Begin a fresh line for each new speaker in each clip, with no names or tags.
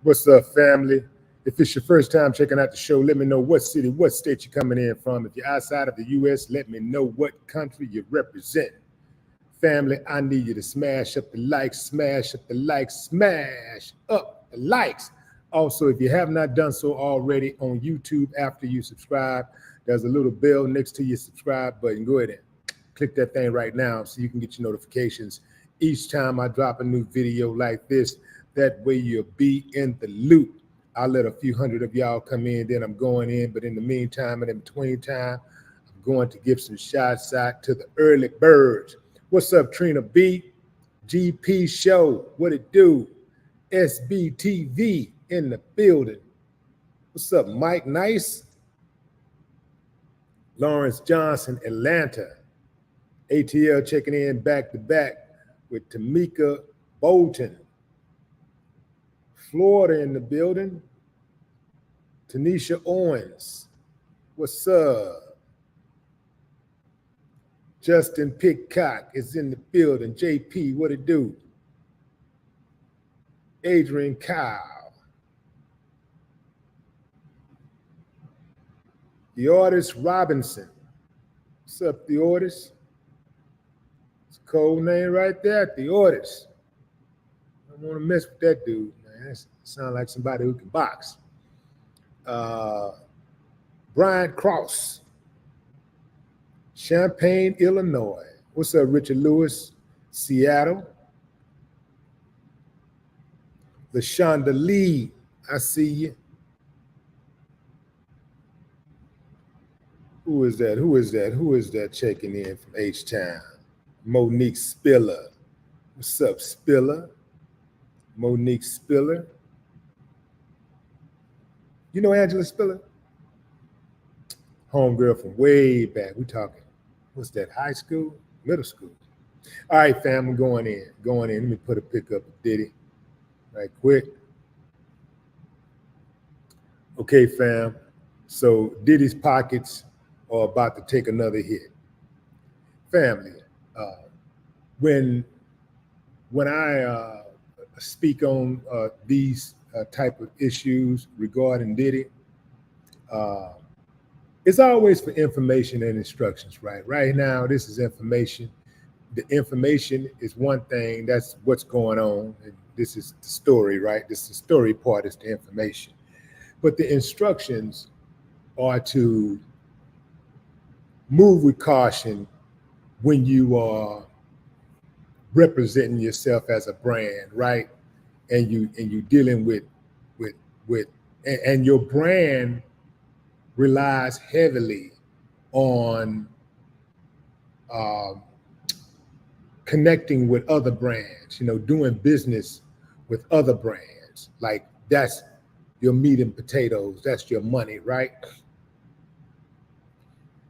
What's up, family? If it's your first time checking out the show, let me know what city, what state you're coming in from. If you're outside of the U.S., let me know what country you represent. Family, I need you to smash up the likes, smash up the likes, smash up the likes. Also, if you have not done so already on YouTube after you subscribe, there's a little bell next to your subscribe button. Go ahead and click that thing right now so you can get your notifications each time I drop a new video like this. That way you'll be in the loop. I'll let a few hundred of y'all come in, then I'm going in. But in the meantime and in between time, I'm going to give some shots out to the early birds. What's up, Trina B? GP Show, what it do? SBTV in the building. What's up, Mike Nice? Lawrence Johnson, Atlanta. ATL checking in back to back with Tamika Bolton. Florida in the building. Tanisha Owens. What's up? Justin Pitcock is in the building. JP, what it do? Adrian Kyle. Theodis Robinson. What's up, Theodis? It's a cold name right there, Theodis. I don't want to mess with that dude, man. That sounds like somebody who can box. Brian Cross. Champaign, Illinois. What's up, Richard Lewis? Seattle. LaShonda Lee, I see you. Who is that? Who is that? Who is that checking in from H-Town? Monique Spiller. What's up, Spiller? Monique Spiller. You know Angela Spiller? Homegirl from way back. We talking, what's that, high school? Middle school. All right, fam, I'm going in. Let me put a pic up of Diddy right quick. Okay, fam. So Diddy's pockets are about to take another hit. Family, when I speak on these type of issues regarding Diddy, it's always for information and instructions, right? Right now, this is information. The information is one thing, that's what's going on. And this is the story, right? This is the story part, is the information. But the instructions are to move with caution when you are representing yourself as a brand, right? And you dealing with your brand relies heavily on connecting with other brands, doing business with other brands. Like, that's your meat and potatoes, that's your money, right?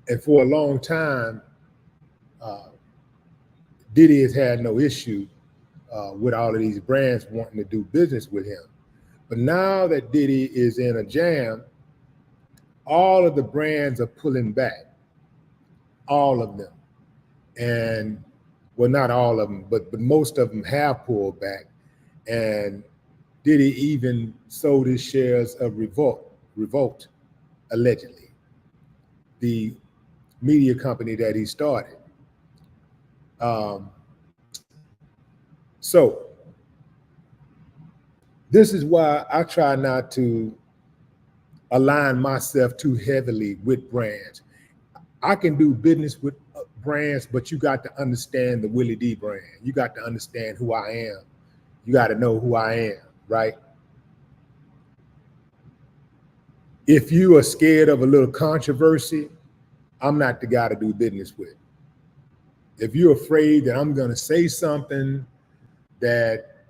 And for a long time, Diddy has had no issue with all of these brands wanting to do business with him. But now that Diddy is in a jam, all of the brands are pulling back, all of them. And, well, not all of them, but most of them have pulled back. And Diddy even sold his shares of Revolt, allegedly, the media company that he started. So this is why I try not to align myself too heavily with brands. I can do business with brands, but you got to understand the Willie D brand. You got to understand who I am. You got to know who I am, right? If you are scared of a little controversy, I'm not the guy to do business with. If you're afraid that I'm going to say something that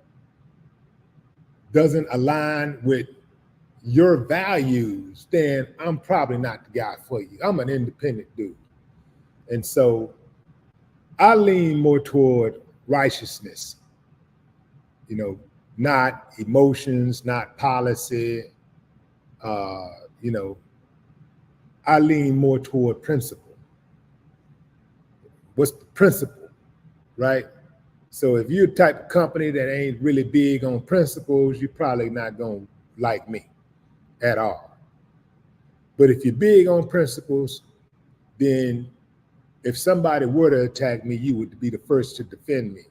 doesn't align with your values, then I'm probably not the guy for you. I'm an independent dude. And so I lean more toward righteousness, not emotions, not policy. I lean more toward principle. What's the principle, right? So if you're the type of company that ain't really big on principles, you're probably not going to like me at all. But if you're big on principles, then if somebody were to attack me, you would be the first to defend me.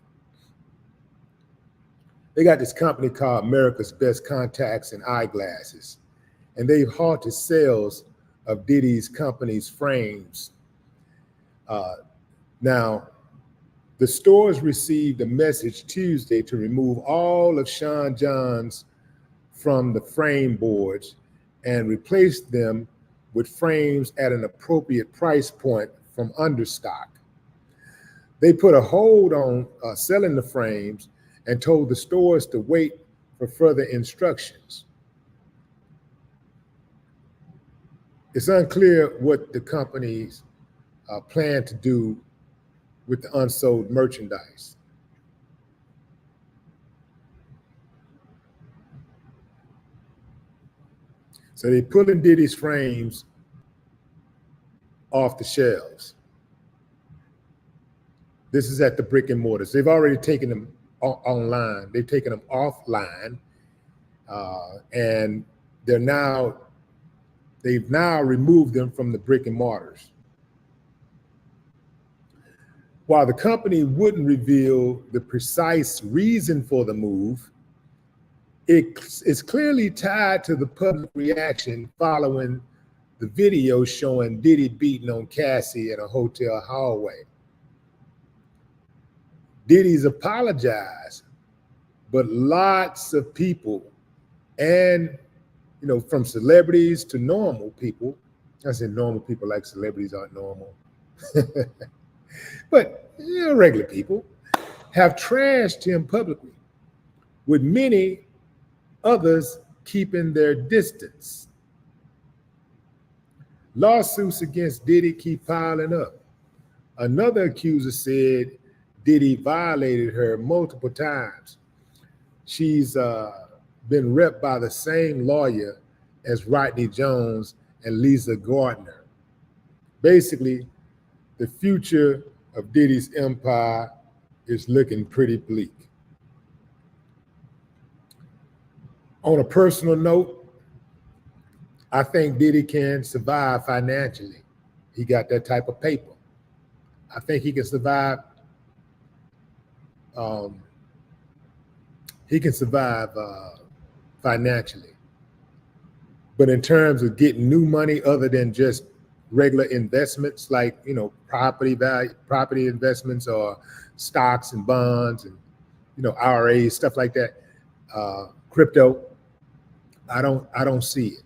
They got this company called America's Best Contacts and Eyeglasses, and they've halted sales of Diddy's company's frames. Now, the stores received a message Tuesday to remove all of Sean John's from the frame boards and replace them with frames at an appropriate price point from understock. They put a hold on selling the frames and told the stores to wait for further instructions. It's unclear what the companies plan to do with the unsold merchandise. So they're pulling Diddy's frames off the shelves. This is at the brick and mortars. They've already taken them online. They've taken them offline, and they've now removed them from the brick and mortars. While the company wouldn't reveal the precise reason for the move, it is clearly tied to the public reaction following the video showing Diddy beating on Cassie in a hotel hallway. Diddy's apologized, but lots of people, and from celebrities to normal people, I said normal people like celebrities aren't normal, but regular people have trashed him publicly, with many others keeping their distance. Lawsuits against Diddy keep piling up. Another accuser said Diddy violated her multiple times. She's been repped by the same lawyer as Rodney Jones and Lisa Gardner. Basically, the future of Diddy's empire is looking pretty bleak. On a personal note, I think Diddy can survive financially. He got that type of paper. I think he can survive. Financially. But in terms of getting new money other than just regular investments like, property investments or stocks and bonds and, IRAs, stuff like that, crypto, I don't see it.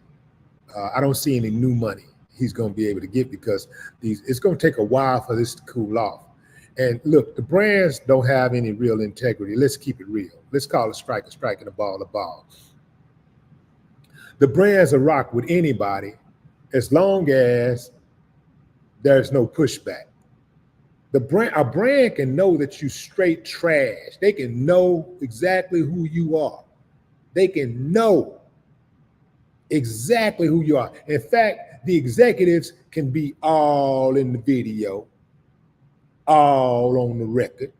I don't see any new money he's going to be able to get because it's going to take a while for this to cool off. And look, the brands don't have any real integrity. Let's keep it real. Let's call a strike and a ball a ball. The brands will rock with anybody as long as there's no pushback. A brand can know that you straight trash. They can know exactly who you are. They can know exactly who you are. In fact, the executives can be all in the video, all on the record,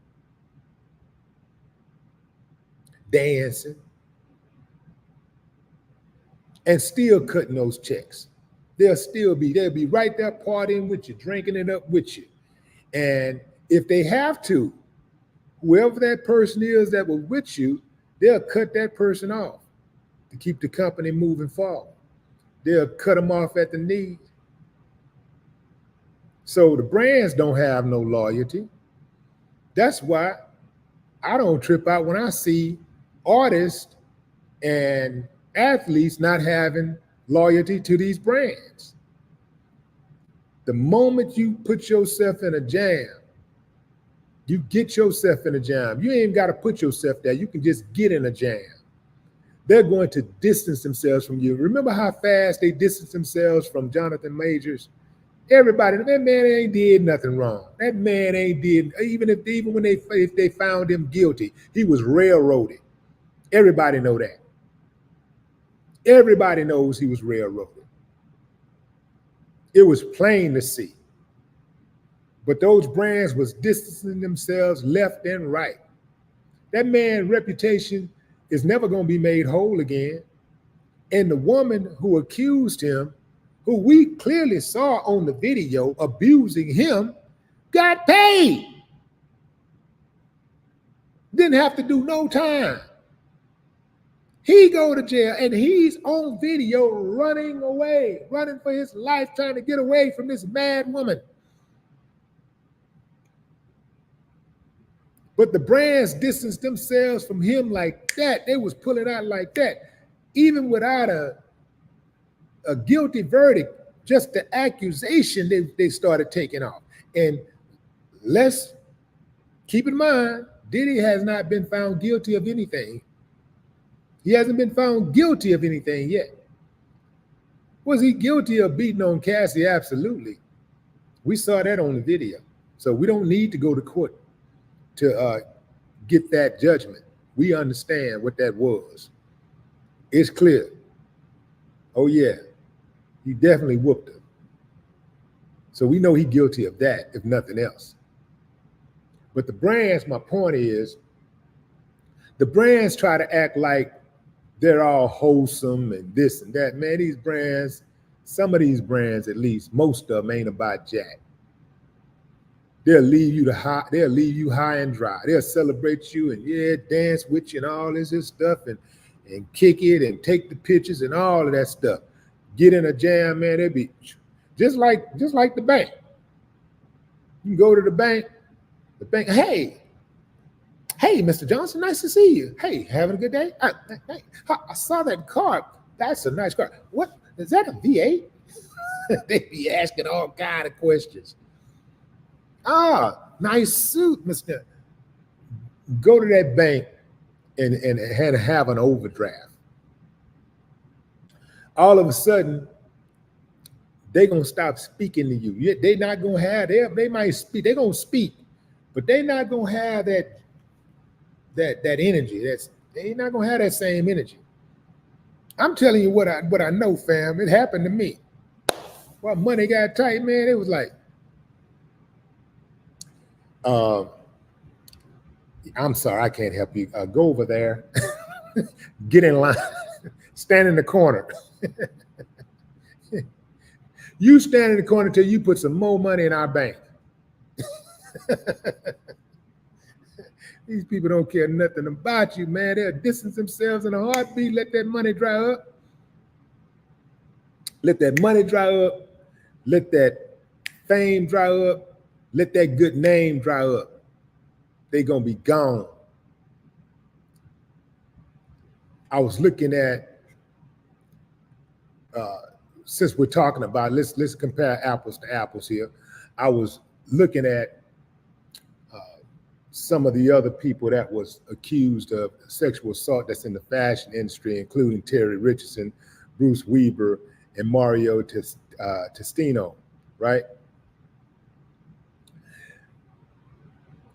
dancing, and still cutting those checks. They'll be right there partying with you, drinking it up with you. And if they have to, whoever that person is that was with you, they'll cut that person off to keep the company moving forward. They'll cut them off at the knees. So the brands don't have no loyalty. That's why I don't trip out when I see artists and athletes not having loyalty to these brands. The moment you put yourself in a jam, you get yourself in a jam. You ain't even got to put yourself there. You can just get in a jam. They're going to distance themselves from you. Remember how fast they distanced themselves from Jonathan Majors? Everybody, that man ain't did nothing wrong. That man ain't did, even when they found him guilty, he was railroaded. Everybody know that. Everybody knows he was railroaded. It was plain to see. But those brands was distancing themselves left and right. That man's reputation is never going to be made whole again. And the woman who accused him, who we clearly saw on the video abusing him, got paid. Didn't have to do no time. He go to jail and he's on video running away, running for his life, trying to get away from this mad woman. But the brands distanced themselves from him like that. They was pulling out like that. Even without a guilty verdict, just the accusation they started taking off. And let's keep in mind, Diddy has not been found guilty of anything. He hasn't been found guilty of anything yet. Was he guilty of beating on Cassie? Absolutely. We saw that on the video. So we don't need to go to court to get that judgment. We understand what that was. It's clear. Oh yeah, he definitely whooped her. So we know he's guilty of that, if nothing else. But the brands, my point is, the brands try to act like they're all wholesome and this and that. Man, these brands, some of these brands at least, most of them ain't about jack. They'll leave you high and dry. They'll celebrate you and dance with you and all this stuff and kick it and take the pictures and all of that stuff. Get in a jam, man. They'll be just like the bank. You can go to the bank, hey, Mr. Johnson, nice to see you. Hey, having a good day? Hey, I saw that car. That's a nice car. What, is that a V8? They be asking all kind of questions. Nice suit, Mr. Go to that bank and have an overdraft. All of a sudden, they're going to stop speaking to you. They're not going to have, they might speak, they're going to speak, but they're not going to have that energy. They're not going to have that same energy. I'm telling you what I know, fam. It happened to me. Well, money got tight, man. It was like, I'm sorry, I can't help you. Go over there, get in line, stand in the corner. You stand in the corner till you put some more money in our bank. These people don't care nothing about you, man. They'll distance themselves in a heartbeat. Let that money dry up. Let that money dry up. Let that fame dry up. Let that good name dry up. They're going to be gone. I was looking at, since we're talking about, let's compare apples to apples here. I was looking at some of the other people that was accused of sexual assault that's in the fashion industry, including Terry Richardson, Bruce Weber, and Mario Testino, right?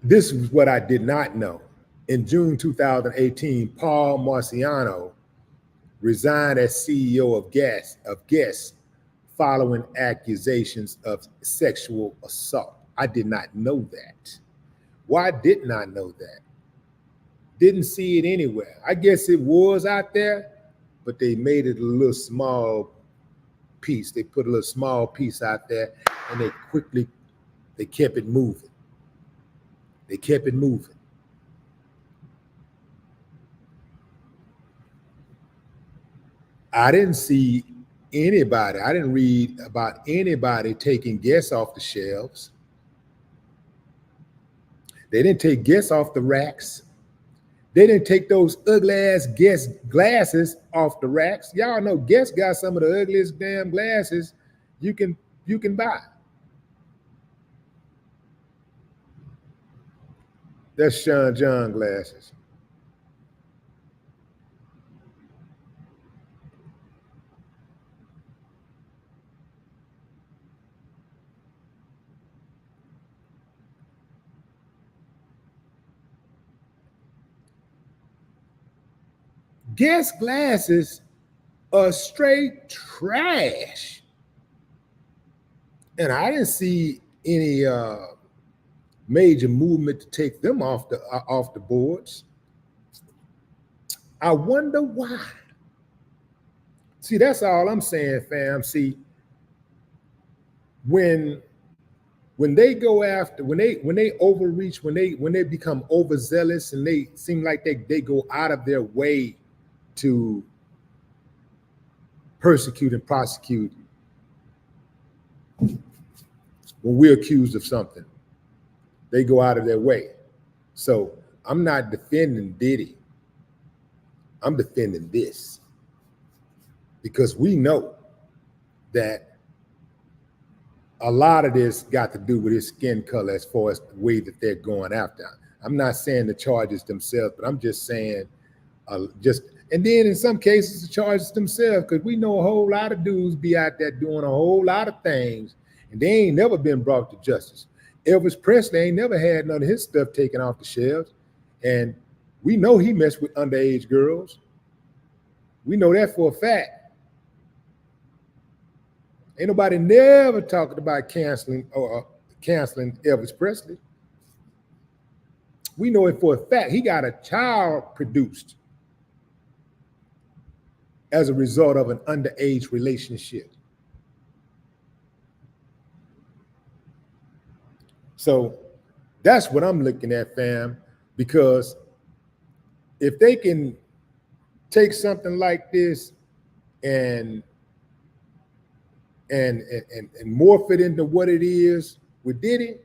This is what I did not know. In June 2018, Paul Marciano resigned as CEO of Guess following accusations of sexual assault. I did not know that. Why didn't I know that? Didn't see it anywhere. I guess it was out there, but they made it a little small piece. They put a little small piece out there and they kept it moving. They kept it moving. I didn't see anybody. I didn't read about anybody taking Guess off the shelves. They didn't take Guess off the racks. They didn't take those ugly ass Guess glasses off the racks. Y'all know Guess got some of the ugliest damn glasses you can buy. That's Sean John glasses. Guess glasses are straight trash. And I didn't see any major movement to take them off the boards. I wonder why. See, that's all I'm saying, fam. See, when they go after, when they overreach, when they become overzealous, and they seem like they go out of their way to persecute and prosecute when we're accused of something, they go out of their way. So I'm not defending Diddy. I'm defending this, because we know that a lot of this got to do with his skin color as far as the way that they're going after. I'm not saying the charges themselves, but I'm just saying and then in some cases the charges themselves, because we know a whole lot of dudes be out there doing a whole lot of things and they ain't never been brought to justice. Elvis Presley ain't never had none of his stuff taken off the shelves, and we know he messed with underage girls. We know that for a fact. Ain't nobody never talked about canceling Elvis Presley. We know it for a fact. He got a child produced as a result of an underage relationship. So that's what I'm looking at, fam, because if they can take something like this and morph it into what it is with Diddy,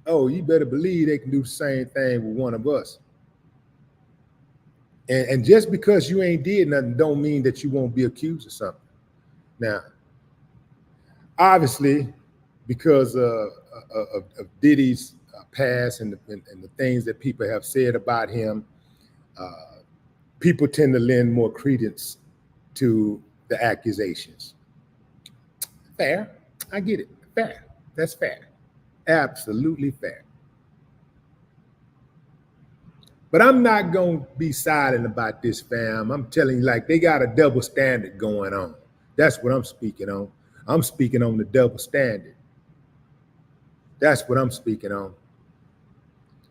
oh, you better believe they can do the same thing with one of us. And just because you ain't did nothing don't mean that you won't be accused of something. Now, obviously, because of Diddy's past and the things that people have said about him, people tend to lend more credence to the accusations. Fair. I get it. Fair. That's fair. Absolutely fair. But I'm not going to be silent about this, fam. I'm telling you, like, they got a double standard going on. That's what I'm speaking on. I'm speaking on the double standard. That's what I'm speaking on.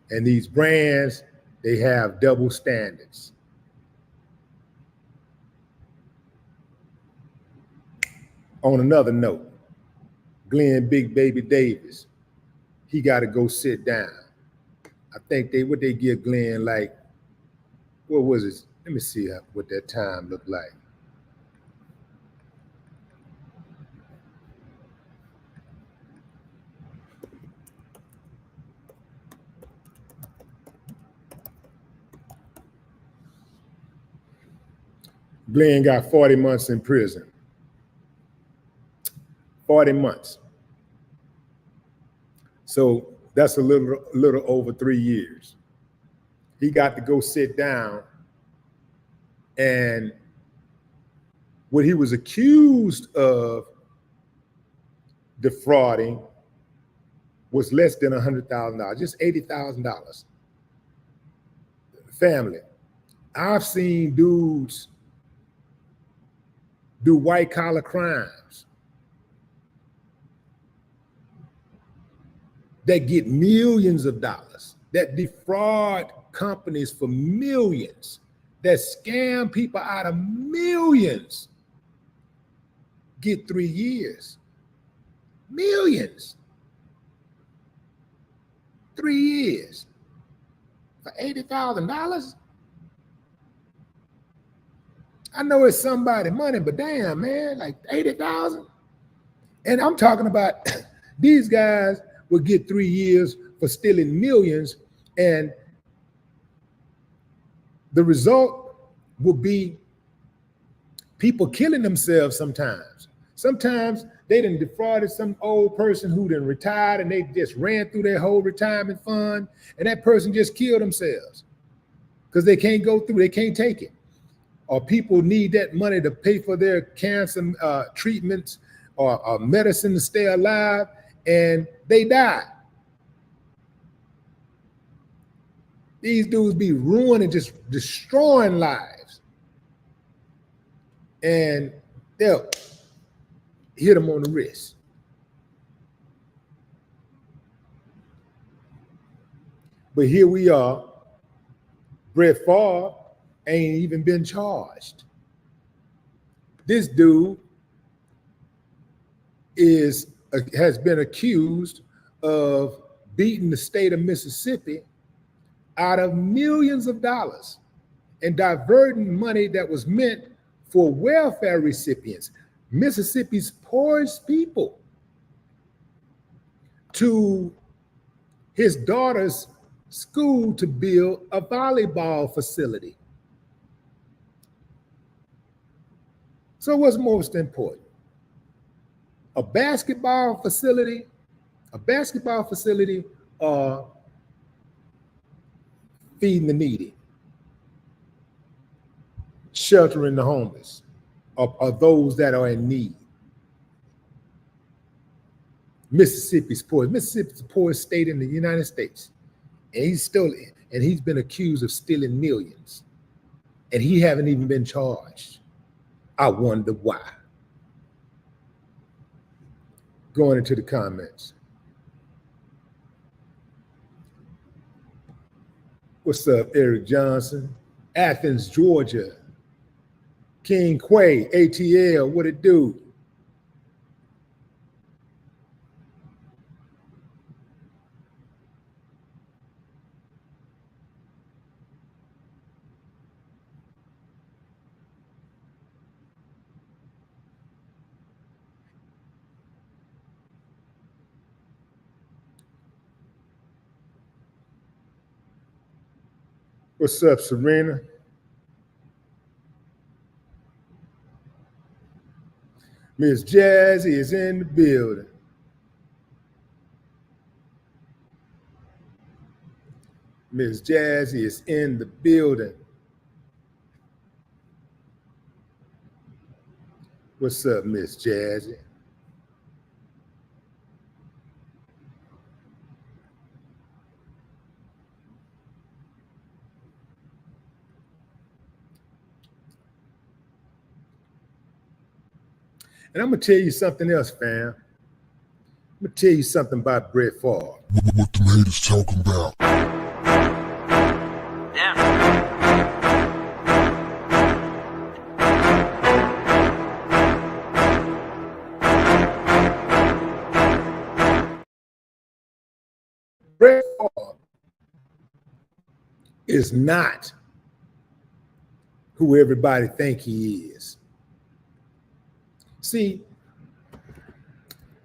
And these brands, they have double standards. On another note, Glenn Big Baby Davis, he got to go sit down. I think they give Glenn, like, what was it? Let me see what that time looked like. Glenn got 40 months in prison. 40 months. So that's a little over 3 years. He got to go sit down, and what he was accused of defrauding was less than $100,000, just $80,000. Family, I've seen dudes do white collar crimes that get millions of dollars, that defraud companies for millions, that scam people out of millions, get 3 years. Millions. 3 years for $80,000. I know it's somebody's money, but damn, man, like 80,000. And I'm talking about these guys will get 3 years for stealing millions, and the result will be people killing themselves sometimes. Sometimes they done defrauded some old person who done retired, and they just ran through their whole retirement fund, and that person just killed themselves because they can't go through, they can't take it. Or people need that money to pay for their cancer treatments or medicine to stay alive, and they die. These dudes be ruining, just destroying lives. And they'll hit them on the wrist. But here we are. Brett Favre ain't even been charged. This dude has been accused of beating the state of Mississippi out of millions of dollars and diverting money that was meant for welfare recipients, Mississippi's poorest people, to his daughter's school to build a volleyball facility. So what's most important? A basketball facility, or feeding the needy, sheltering the homeless, or those that are in need. Mississippi's the poorest state in the United States. And he's been accused of stealing millions. And he haven't even been charged. I wonder why. Going into the comments. What's up, Eric Johnson? Athens, Georgia. King Quay, ATL, what it do? What's up, Serena? Miss Jazzy is in the building. Miss Jazzy is in the building. What's up, Miss Jazzy? And I'm going to tell you something else, fam. I'm going to tell you something about Brett Favre.
What the haters talking about?
Yeah.
Brett Favre is not who everybody think he is. See,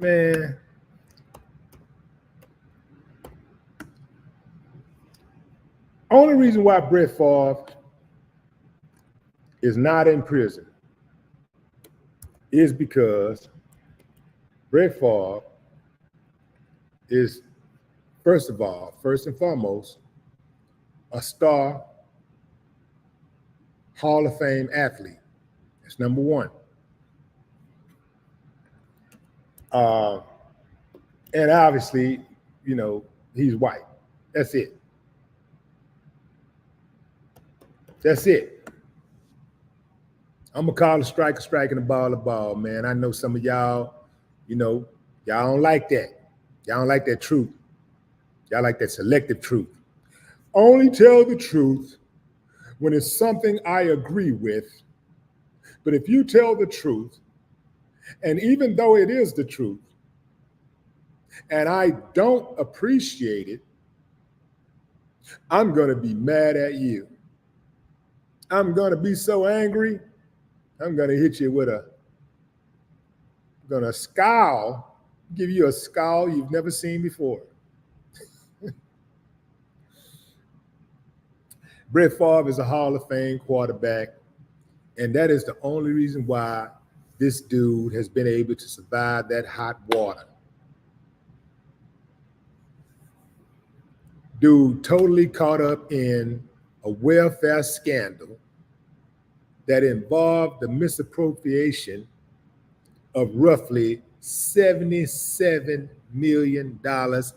man, only reason why Brett Favre is not in prison is because Brett Favre is, first and foremost, a star Hall of Fame athlete. That's number one. And obviously, he's white. That's it. That's it. I'm gonna call a strike and a ball, man. I know some of y'all, y'all don't like that. Y'all don't like that truth. Y'all like that selective truth. Only tell the truth when it's something I agree with. But if you tell the truth, and even though it is the truth, and I don't appreciate it, I'm going to be mad at you. I'm going to be so angry, I'm going to hit you with I'm going to scowl, give you a scowl you've never seen before. Brett Favre is a Hall of Fame quarterback, and that is the only reason why this dude has been able to survive that hot water. Dude totally caught up in a welfare scandal that involved the misappropriation of roughly $77 million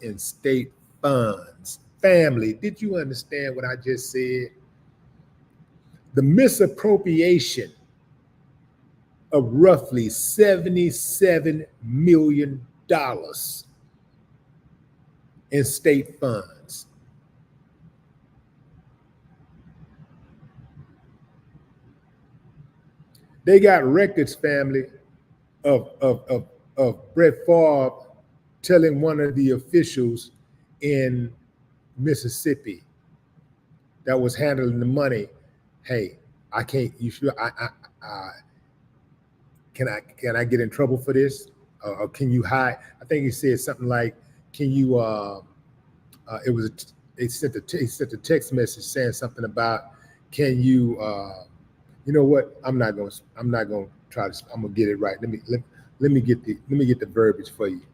in state funds. Family, did you understand what I just said? The misappropriation of roughly $77 million in state funds. They got records, family, of Brett Favre telling one of the officials in Mississippi that was handling the money, "Hey, I can't. You should. Can I get in trouble for this? Or can you hide?" I think he said something like, "Can you?" It was he sent a text message saying something about, "Can you?" You know what? I'm not going to try to. I'm gonna get it right. Let me get the verbiage for you.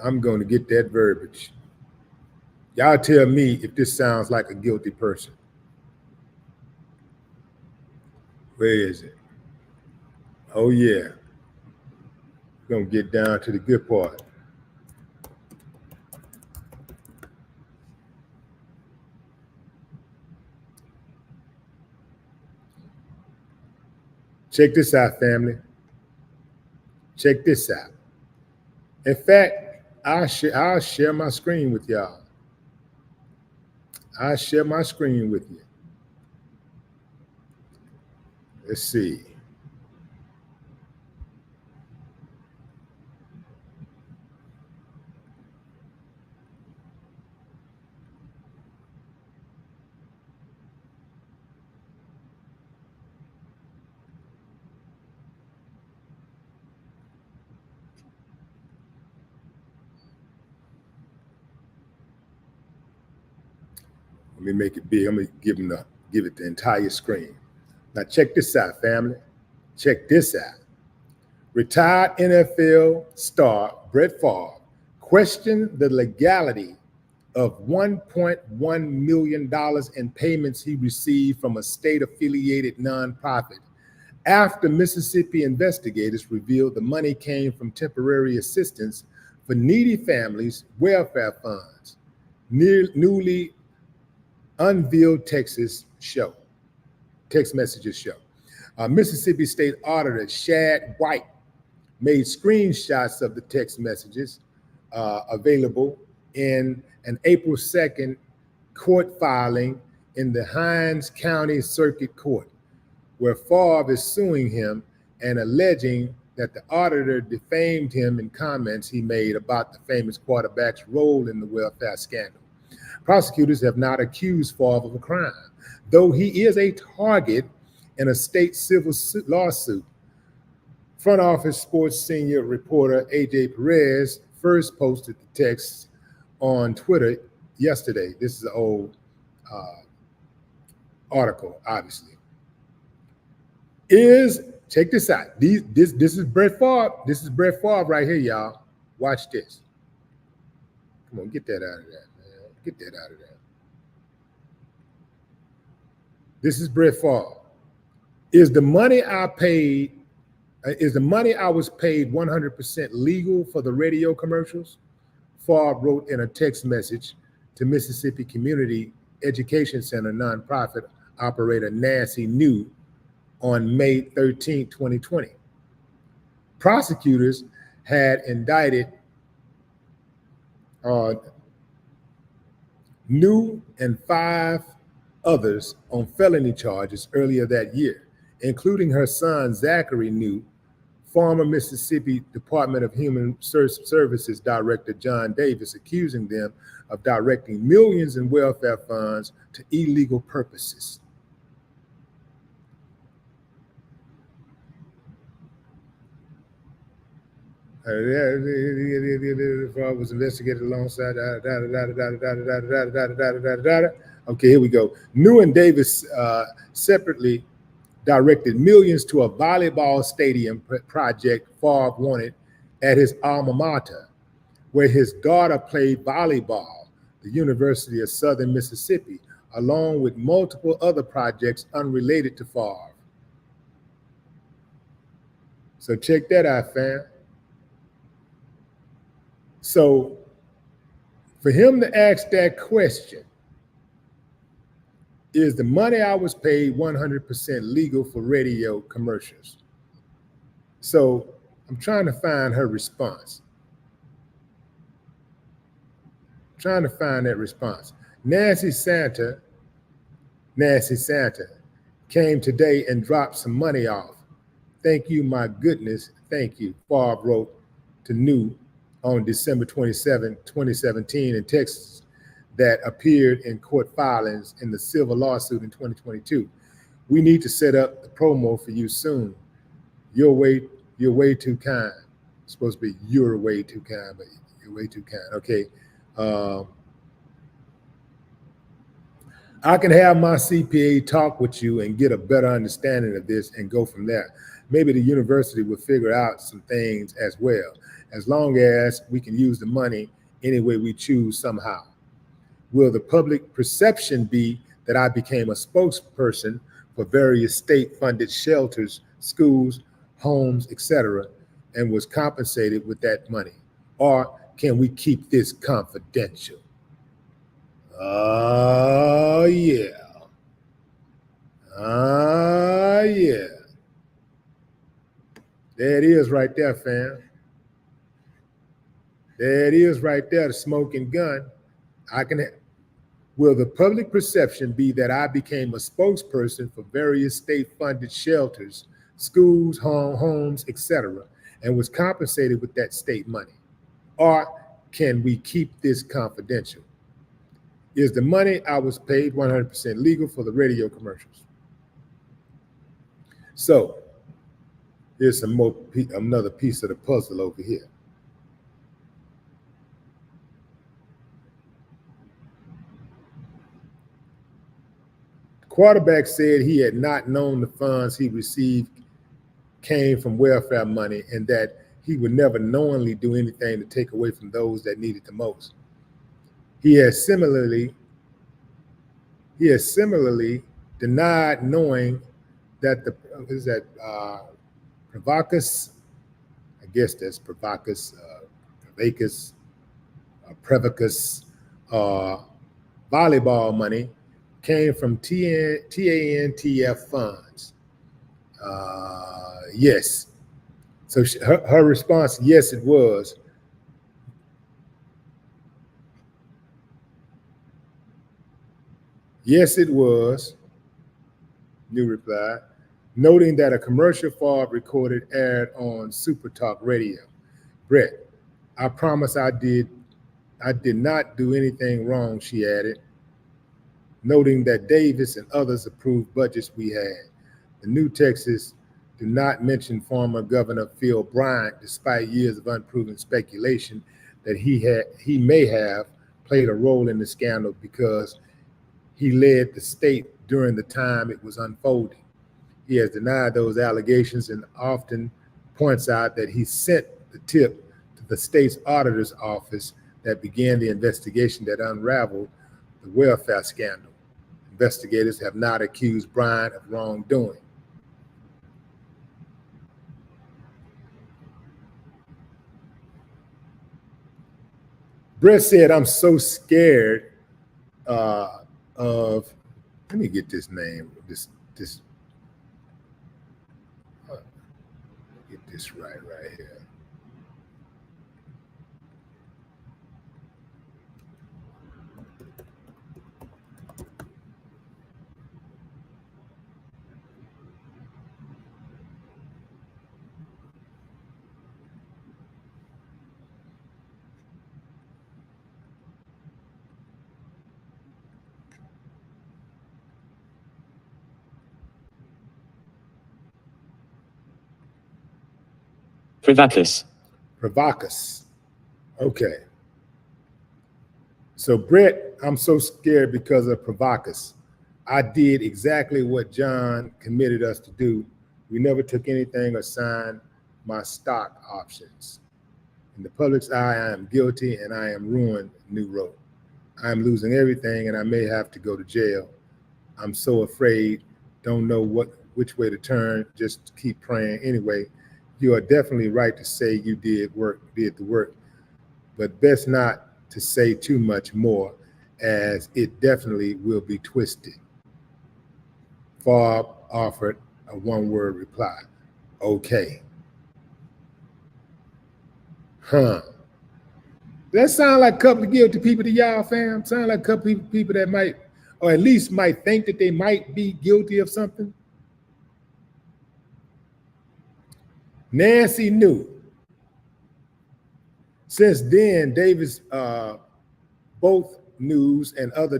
I'm going to get that verbiage. Y'all tell me if this sounds like a guilty person. Where is it? Oh yeah. We're gonna get down to the good part. Check this out, family. Check this out. In fact, I'll share my screen with y'all. I'll share my screen with you. Let's see. Let me make it big. I'm gonna give it the entire screen. Now check this out, family. Check this out. Retired NFL star Brett Favre questioned the legality of $1.1 million in payments he received from a state-affiliated nonprofit after Mississippi investigators revealed the money came from temporary assistance for needy families' welfare funds. Newly unveiled text messages show. Mississippi State Auditor Shad White made screenshots of the text messages available in an April 2nd court filing in the Hinds County Circuit Court, where Favre is suing him and alleging that the auditor defamed him in comments he made about the famous quarterback's role in the welfare scandal. Prosecutors have not accused Favre of a crime, though he is a target in a state civil lawsuit. Front Office Sports senior reporter AJ Perez first posted the text on Twitter yesterday. This is an old article, obviously. Check this out. This is Brett Favre. This is Brett Favre right here, y'all. Watch this. Come on, get that out of there, man. Get that out of there. This is Brett Favre. Is the money I was paid 100% legal for the radio commercials? Favre wrote in a text message to Mississippi Community Education Center nonprofit operator Nancy New on May 13, 2020. Prosecutors had indicted New and 5 others on felony charges earlier that year, including her son Zachary New, former Mississippi Department of Human Services Director John Davis, accusing them of directing millions in welfare funds to illegal purposes. Was investigated alongside. Okay, here we go. New and Davis separately directed millions to a volleyball stadium project Favre wanted at his alma mater, where his daughter played volleyball, the University of Southern Mississippi, along with multiple other projects unrelated to Favre. So check that out, fam. So for him to ask that question, is the money I was paid 100% legal for radio commercials? So I'm trying to find her response. Trying to find that response. Nancy Santa Nancy Santa came today and dropped some money off. Thank you, my goodness, thank you, Favre wrote to New on December 27, 2017 in Texas that appeared in court filings in the civil lawsuit in 2022. We need to set up the promo for you soon. You're way too kind. It's supposed to be you're way too kind, but you're way too kind. Okay. I can have my CPA talk with you and get a better understanding of this and go from there. Maybe the university will figure out some things as well, as long as we can use the money any way we choose somehow. Will the public perception be that I became a spokesperson for various state-funded shelters, schools, homes, etc., and was compensated with that money? Or can we keep this confidential? Oh, yeah. Oh, yeah. There it is right there, fam. There it is right there, the smoking gun. Will the public perception be that I became a spokesperson for various state-funded shelters, schools, homes, etc., and was compensated with that state money? Or can we keep this confidential? Is the money I was paid 100% legal for the radio commercials? So here's another piece of the puzzle over here. The quarterback said he had not known the funds he received came from welfare money and that he would never knowingly do anything to take away from those that needed the most. He has similarly denied knowing that Prevacus, I guess that's Prevacus, Prevacus, volleyball money came from TANTF funds. Yes. So her response, yes, it was. Yes, it was, New replied, noting that a commercial Favre recorded aired on Super Talk Radio. Brett, I promise I did not do anything wrong, she added, noting that Davis and others approved budgets we had. The New Texas do not mention former Governor Phil Bryant, despite years of unproven speculation that he may have played a role in the scandal because he led the state during the time it was unfolding. He has denied those allegations and often points out that he sent the tip to the state's auditor's office that began the investigation that unraveled the welfare scandal. Investigators have not accused Bryant of wrongdoing. Brett said, I'm so scared of, let me get this name, get this right here. Prevacus. Okay. So Brett, I'm so scared because of Prevacus. I did exactly what John committed us to do. We never took anything or signed my stock options. In the public's eye, I am guilty and I am ruined, New wrote. I am losing everything and I may have to go to jail. I'm so afraid, don't know which way to turn, just keep praying. Anyway, you are definitely right to say you did the work, but best not to say too much more, as it definitely will be twisted. Favre offered a one-word reply, okay. That sound like a couple of guilty people to y'all, fam. Sound like a couple of people that might or at least might think that they might be guilty of something. Nancy knew. Since then, Davis, both News and other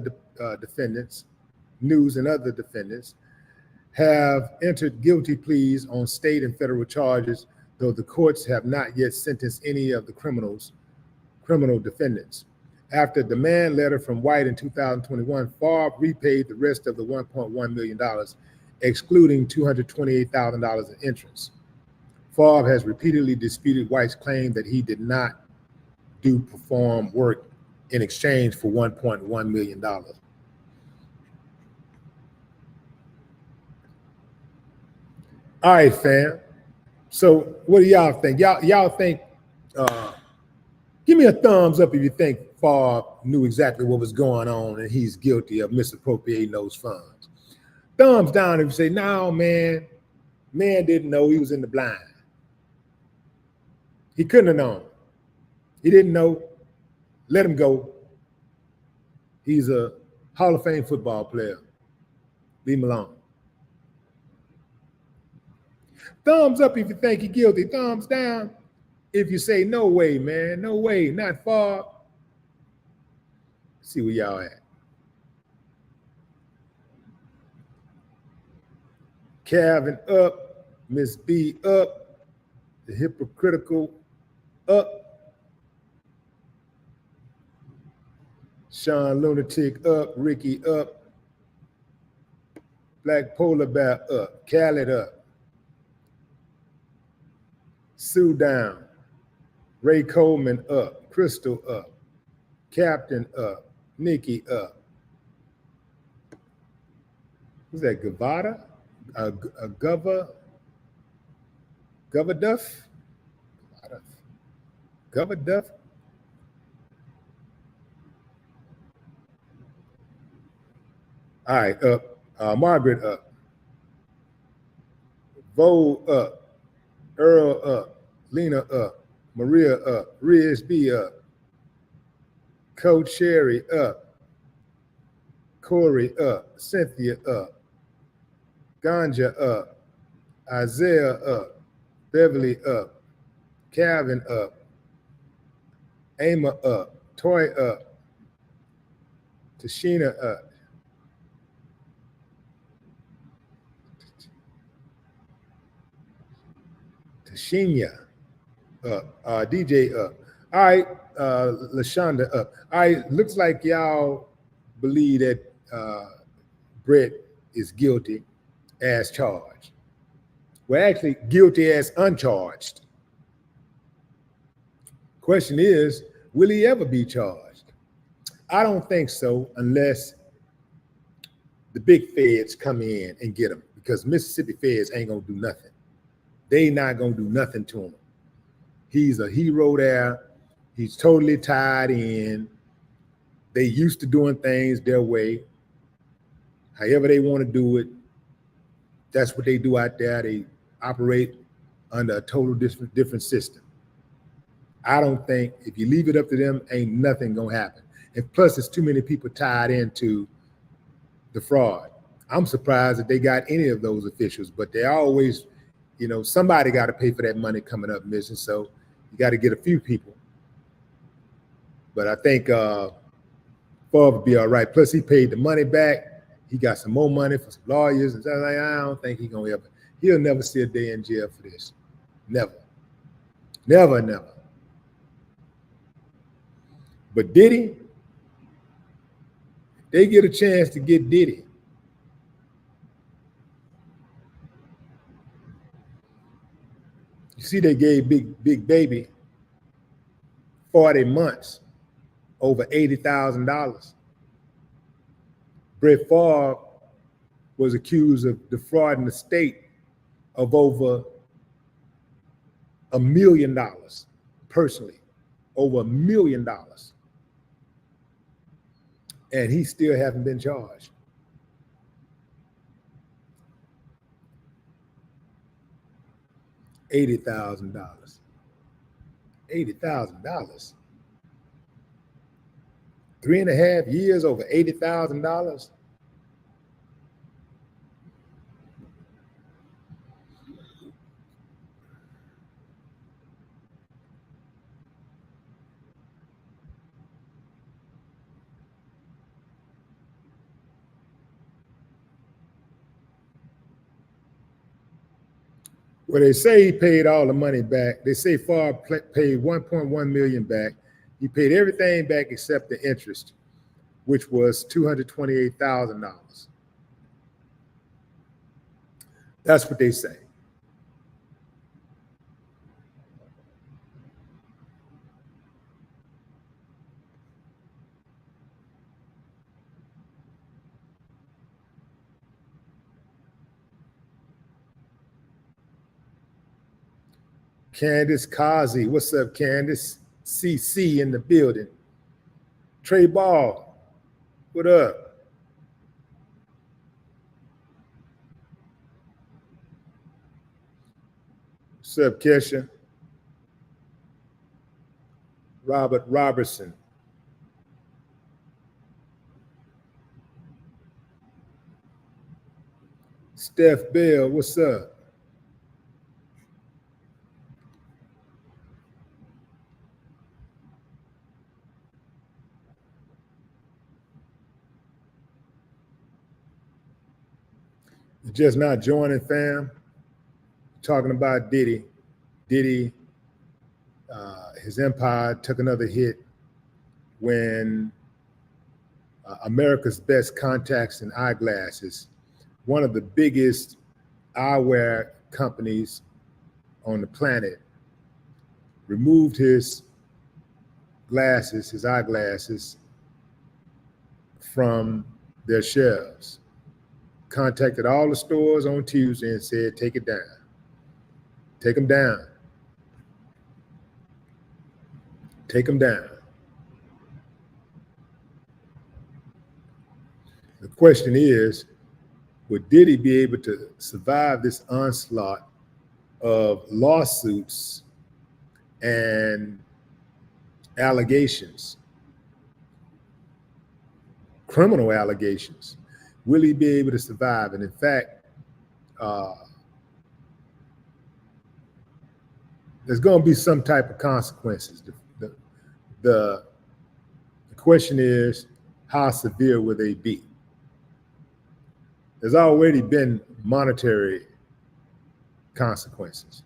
defendants have entered guilty pleas on state and federal charges, though the courts have not yet sentenced any of the criminal defendants. After a demand letter from White in 2021, Favre repaid the rest of the $1.1 million, excluding $228,000 in interest. Favre has repeatedly disputed White's claim that he did not perform work in exchange for $1.1 million. All right, fam. So what do y'all think? Y'all think, give me a thumbs up if you think Favre knew exactly what was going on and he's guilty of misappropriating those funds. Thumbs down if you say, no, man didn't know, he was in the blind. He couldn't have known. He didn't know. Let him go. He's a Hall of Fame football player. Leave him alone. Thumbs up if you think he's guilty. Thumbs down if you say, no way, man. No way. Not Favre. See where y'all at. Calvin up. Miss B up. The hypocritical up. Sean Lunatic up. Ricky up. Black Polar Bear up. Khaled up. Sue down. Ray Coleman up. Crystal up. Captain up. Nikki up. Who's that? Gavada? Governduff? Governduff? All right, up. Margaret up. Vo up. Earl up. Lena up. Maria up. Riz B up. Coach Sherry up. Corey up. Cynthia up. Ganja up. Isaiah up. Beverly up. Calvin up. Ama up. Toy up. Tashina up. Tashinya up. DJ up. All right, LaShonda up. All right, looks like y'all believe that Brett is guilty as charged. Well, actually, guilty as uncharged. Question is, will he ever be charged? I don't think so unless the big feds come in and get him, because Mississippi feds ain't gonna do nothing. They not gonna do nothing to him. He's a hero there. He's totally tied in. They used to doing things their way. However they want to do it, that's what they do out there. They operate under a total different system. I don't think, if you leave it up to them, ain't nothing gonna happen. And plus, there's too many people tied into the fraud. I'm surprised that they got any of those officials, but they always, somebody got to pay for that money coming up missing. So you got to get a few people. But I think Favre will be all right. Plus, he paid the money back. He got some more money for some lawyers. And I don't think he'll never see a day in jail for this. Never. Never, never. But Diddy, they get a chance to get Diddy. You see, they gave Big Baby 40 months, over $80,000. Brett Favre was accused of defrauding the state of over $1 million personally, over $1 million. And he still hasn't been charged. $80,000. $80,000. 3.5 years, over $80,000. Well, they say he paid all the money back. They say Favre paid 1.1 million back. He paid everything back except the interest, which was $228,000. That's what they say. Candace Kazi, what's up, Candace? CC in the building. Trey Ball, what up? What's up, Kesha? Robert Robertson. Steph Bell, what's up? You're just not joining, fam. Talking about Diddy. Diddy, his empire took another hit when America's Best Contacts and Eyeglasses, one of the biggest eyewear companies on the planet, removed his glasses, his eyeglasses, from their shelves. Contacted all the stores on Tuesday and said, take it down. Take them down. Take them down. The question is, would Diddy be able to survive this onslaught of lawsuits and allegations, criminal allegations? Will he be able to survive? And in fact, there's going to be some type of consequences. The question is, how severe will they be? There's already been monetary consequences.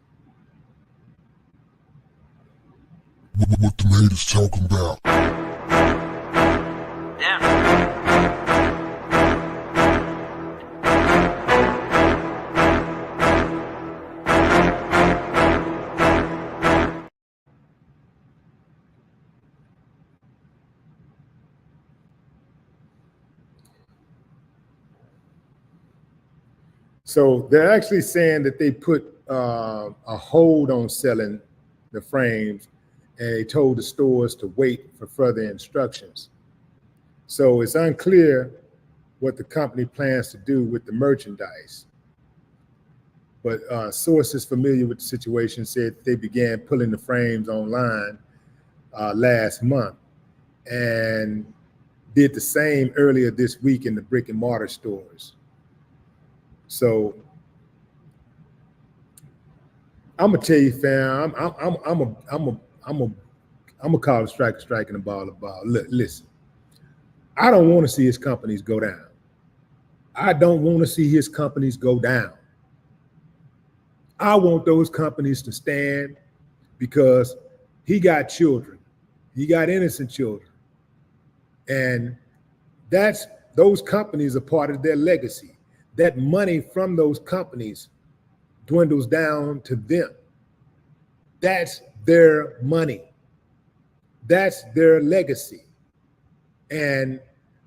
What the haters talking about?
So they're actually saying that they put a hold on selling the frames, and they told the stores to wait for further instructions. So it's unclear what the company plans to do with the merchandise. But sources familiar with the situation said they began pulling the frames online last month and did the same earlier this week in the brick and mortar stores. So I'm gonna tell you, fam, I'm gonna call a strike and a ball a ball. Look, listen, I don't want to see his companies go down. I don't want to see his companies go down. I want those companies to stand because he got children. He got innocent children. And those companies are part of their legacy. That money from those companies dwindles down to them. That's their money. That's their legacy. And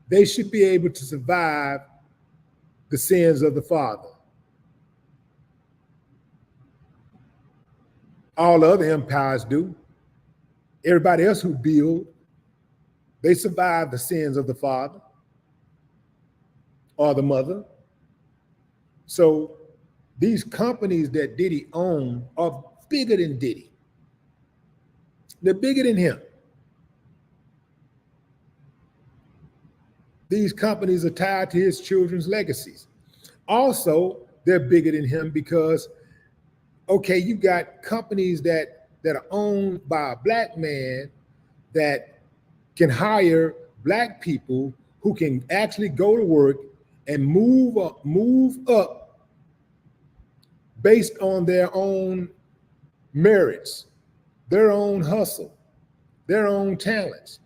they should be able to survive the sins of the father. All the other empires do. Everybody else who build, they survive the sins of the father or the mother. So these companies that Diddy owns are bigger than Diddy. They're bigger than him. These companies are tied to his children's legacies. Also, they're bigger than him because, okay, you got companies that are owned by a black man that can hire black people who can actually go to work and move up based on their own merits, their own hustle, their own talents,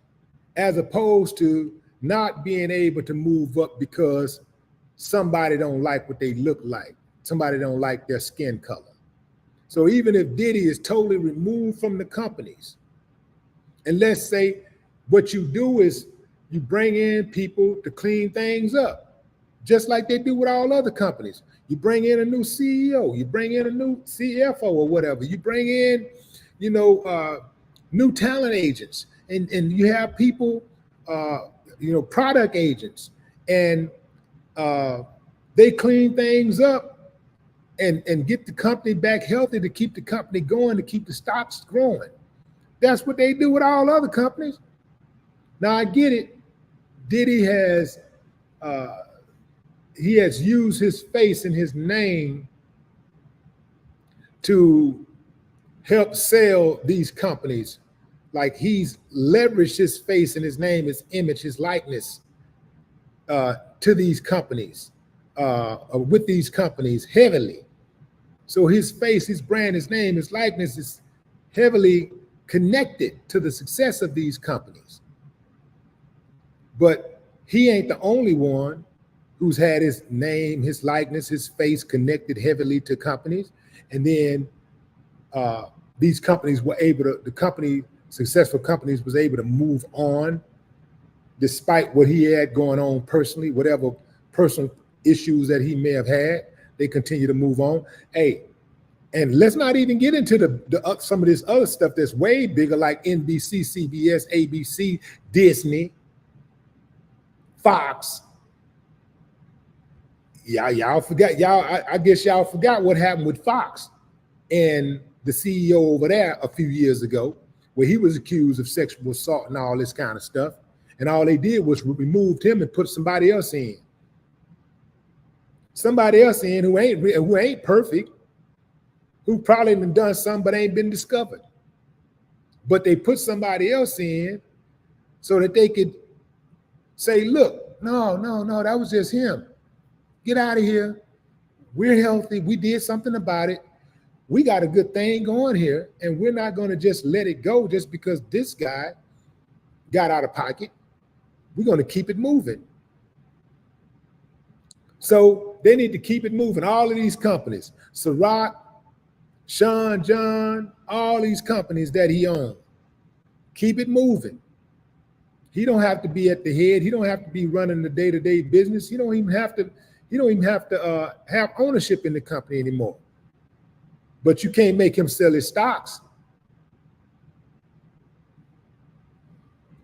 as opposed to not being able to move up because somebody don't like what they look like, somebody don't like their skin color. So even if Diddy is totally removed from the companies, and let's say what you do is you bring in people to clean things up, just like they do with all other companies. You bring in a new CEO, you bring in a new CFO or whatever, you bring in, new talent agents, and you have people, product agents, and they clean things up and get the company back healthy, to keep the company going, to keep the stocks growing. That's what they do with all other companies. Now I get it. Diddy has used his face and his name to help sell these companies. Like he's leveraged his face and his name, his image, his likeness to these companies, with these companies heavily. So his face, his brand, his name, his likeness is heavily connected to the success of these companies. But he ain't the only one who's had his name, his likeness, his face connected heavily to companies. And then these companies were able to, successful companies was able to move on despite what he had going on personally, whatever personal issues that he may have had. They continue to move on. Hey, and let's not even get into the some of this other stuff that's way bigger, like NBC, CBS, ABC, Disney, Fox. Y'all forgot. I guess y'all forgot what happened with Fox and the CEO over there a few years ago, where he was accused of sexual assault and all this kind of stuff. And all they did was removed him and put somebody else in. Somebody else in who ain't perfect, who probably done something but ain't been discovered. But they put somebody else in so that they could say, look, no, that was just him. Get out of here. We're healthy. We did something about it. We got a good thing going here, and we're not going to just let it go just because this guy got out of pocket. We're going to keep it moving. So they need to keep it moving. All of these companies, Ciroc, Sean John, all these companies that he owns, keep it moving. He don't have to be at the head. He don't have to be running the day-to-day business. He don't even have to have ownership in the company anymore. But you can't make him sell his stocks.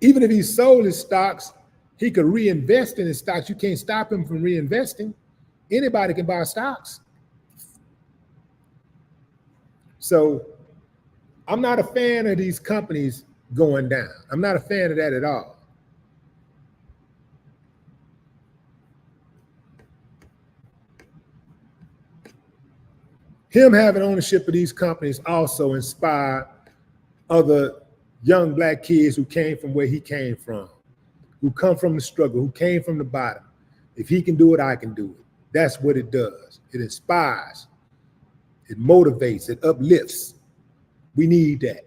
Even if he sold his stocks, he could reinvest in his stocks. You can't stop him from reinvesting. Anybody can buy stocks. So I'm not a fan of these companies going down. I'm not a fan of that at all. Him having ownership of these companies also inspired other young black kids who came from where he came from, who come from the struggle, who came from the bottom. If he can do it, I can do it. That's what it does. It inspires, it motivates, it uplifts. We need that.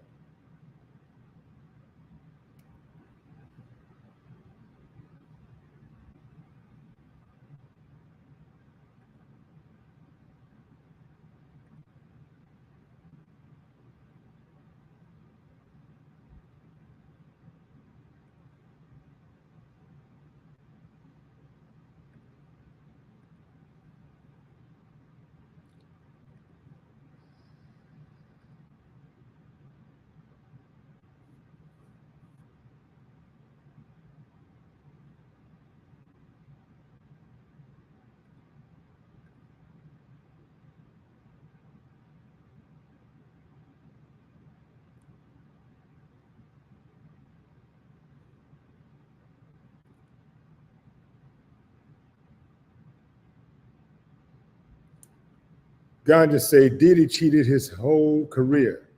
Ganja say Diddy cheated his whole career.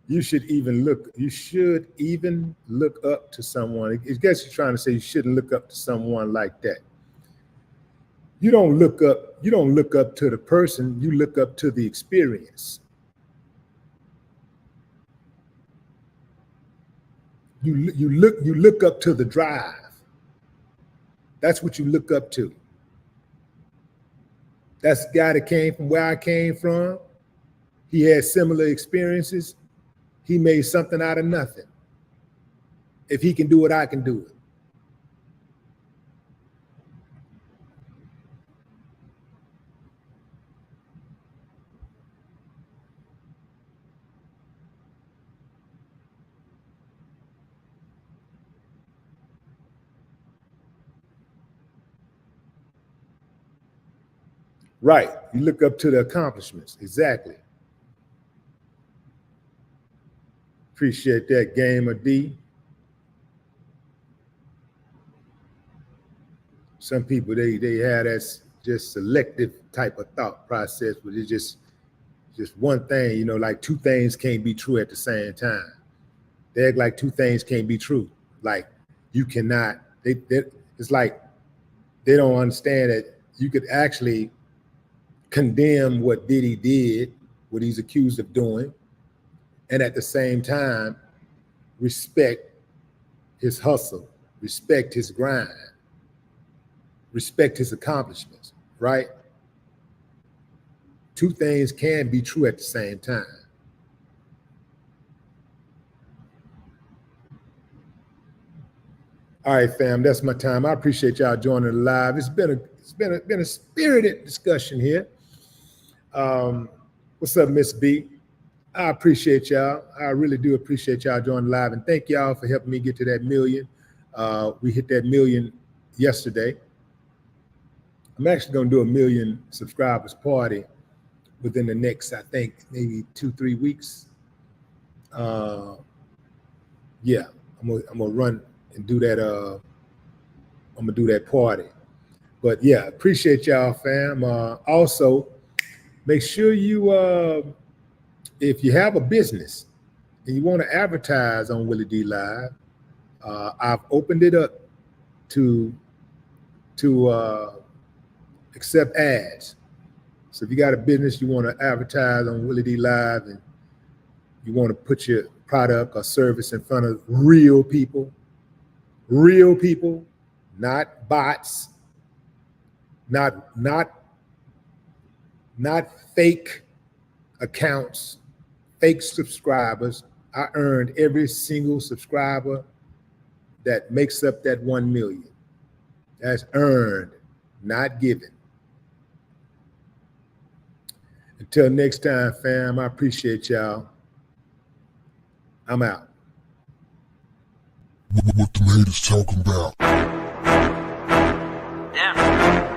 You should even look up to someone. I guess you're trying to say you shouldn't look up to someone like that. You don't look up to the person, you look up to the experience. You look up to the drive. That's what you look up to. That's the guy that came from where I came from. He had similar experiences. He made something out of nothing. If he can do it, I can do it. Right. You look up to the accomplishments. Exactly. Appreciate that, Gamer D. Some people, they have that just selective type of thought process where it's just one thing, you know, like two things can't be true at the same time. They act like two things can't be true. Like you cannot, it's like they don't understand that you could actually condemn what Diddy did, what he's accused of doing, and at the same time, respect his hustle, respect his grind, respect his accomplishments, right? Two things can be true at the same time. All right, fam, that's my time. I appreciate y'all joining the live. It's been a spirited discussion here. What's up, Miss B? I appreciate y'all. I really do appreciate y'all joining live, and thank y'all for helping me get to that million. We hit that million yesterday. I'm actually going to do a million subscribers party within the next, I think, maybe 2-3 weeks. Yeah, I'm gonna run and do that. I'm gonna do that party. But yeah, appreciate y'all, fam. Also, make sure you, if you have a business and you want to advertise on Willie D Live, I've opened it up to accept ads. So if you got a business you want to advertise on Willie D Live and you want to put your product or service in front of real people, not bots, not fake accounts, fake subscribers. I earned every single subscriber that makes up that 1 million. That's earned, not given. Until next time, fam, I appreciate y'all. I'm out.
What the haters talking about?
Damn.